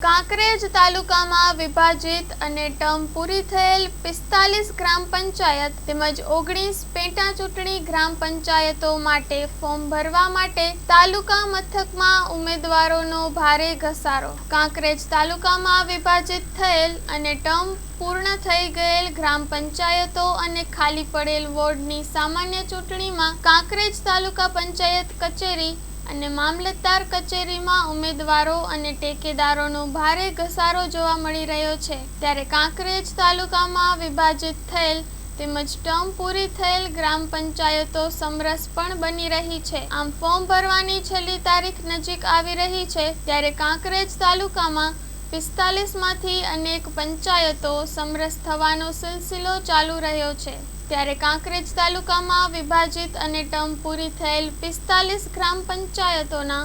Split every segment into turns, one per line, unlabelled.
કાંકરેજ તાલુકામાં વિભાજિત અને ટર્મ પૂરી થયેલ 45 ગ્રામ પંચાયત તેમજ 19 પેટા ચૂંટણી ગ્રામ પંચાયતો માટે ફોર્મ ભરવા માટે તાલુકા મથકમાં ઉમેદવારોનો ભારે ઘસારો। કાંકરેજ તાલુકામાં વિભાજિત થયેલ અને ટર્મ પૂર્ણ થઈ ગયેલ ગ્રામ પંચાયતો અને ખાલી પડેલ વોર્ડની સામાન્ય ચૂંટણીમાં કાંકરેજ તાલુકા પંચાયત કચેરી અને મામલતદાર કચેરીમાં ઉમેદવારો અને ટેકેદારોનો ભારે ઘસારો જોવા મળી રહ્યો છે। ત્યારે કાંકરેજ તાલુકામાં વિભાજિત થયેલ તેમજ ટર્મ પૂરી થયેલ ગ્રામ પંચાયતો સમરસ પણ બની રહી છે। આમ ફોર્મ ભરવાની છેલ્લી તારીખ નજીક આવી રહી છે ત્યારે કાંકરેજ તાલુકામાં 45માંથી અનેક પંચાયતો સમરસ થવાનો સિલસિલો ચાલુ રહ્યો છે। ત્યારે કાંકરેજ તાલુકામાં વિભાજિત અને ટર્મ પૂરી થયેલ 45 ગ્રામ પંચાયતોના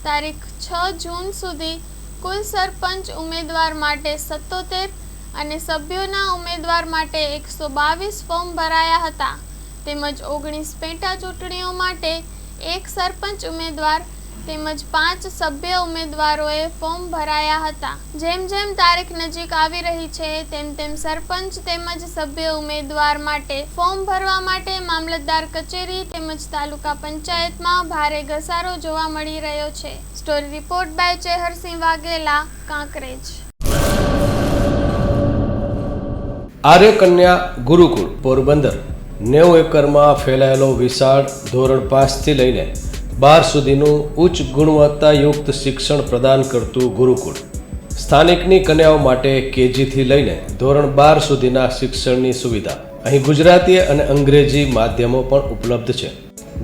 તારીખ 6 જૂન સુધી કુલ સરપંચ ઉમેદવાર માટે 77 અને સભ્યોના ઉમેદવાર માટે 122 ફોર્મ ભરાયા હતા તેમજ 19 પેટા ચૂંટણીઓ માટે 1 સરપંચ ઉમેદવાર તેમજ 5 સભ્ય ઉમેદવારોએ ફોર્મ ભરાયા હતા। જેમ જેમ તારીખ નજીક આવી રહી છે તેમ સરપંચ તેમજ સભ્ય ઉમેદવાર માટે ફોર્મ ભરવા માટે મામલતદાર કચેરી તેમજ તાલુકા પંચાયતમાં ભારે ઘસારો જોવા મળી રહ્યો છે। Story report by Chehersinh Vaghela, Kankrej.
Arya Kanya Gurukul Porbandar 90 એકરમાં ફેલાયેલો વિશાળ ધોરણ 5 થી લઈને 12 સુધીનું ઉચ્ચ ગુણવત્તાયુક્ત શિક્ષણ પ્રદાન કરતું ગુરુકુળ સ્થાનિકની કન્યાઓ માટે કેજી થી લઈને ધોરણ 12 સુધીના શિક્ષણની સુવિધા। અહીં ગુજરાતી અને અંગ્રેજી માધ્યમો પણ ઉપલબ્ધ છે।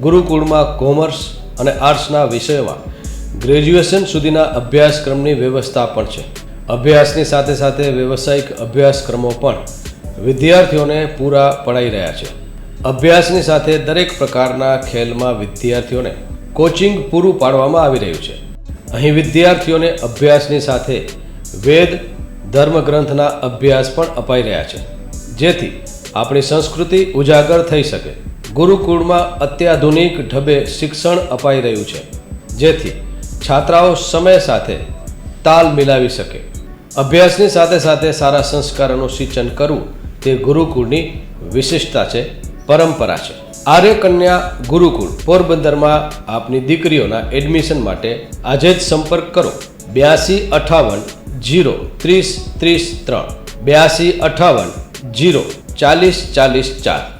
ગુરુકુળમાં કોમર્સ અને આર્ટ્સના વિષયોમાં ગ્રેજ્યુએશન સુધીના અભ્યાસક્રમની વ્યવસ્થા પણ છે। અભ્યાસની સાથે સાથે વ્યવસાયિક અભ્યાસક્રમો પણ વિદ્યાર્થીઓને પૂરા પડાઈ રહ્યા છે। અભ્યાસની સાથે દરેક પ્રકારના ખેલમાં વિદ્યાર્થીઓને કોચિંગ પૂરું પાડવામાં આવી રહ્યું છે। અહીં વિદ્યાર્થીઓને અભ્યાસની સાથે વેદ ધર્મગ્રંથના અભ્યાસ પણ અપાઈ રહ્યા છે જેથી આપણી સંસ્કૃતિ ઉજાગર થઈ શકે। ગુરુકુળમાં અત્યાધુનિક ઢબે શિક્ષણ અપાઈ રહ્યું છે જેથી છાત્રાઓ સમય સાથે તાલ મિલાવી શકે। અભ્યાસની સાથે સાથે સારા સંસ્કારોનું સિંચન કરવું તે ગુરુકુળની વિશિષ્ટતા છે, પરંપરા છે। આર્ય કન્યા ગુરુકુળ પોરબંદરમાં આપની દીકરીઓના એડમિશન માટે આજે જ સંપર્ક કરો 8258 030 33 8258 040 40 4।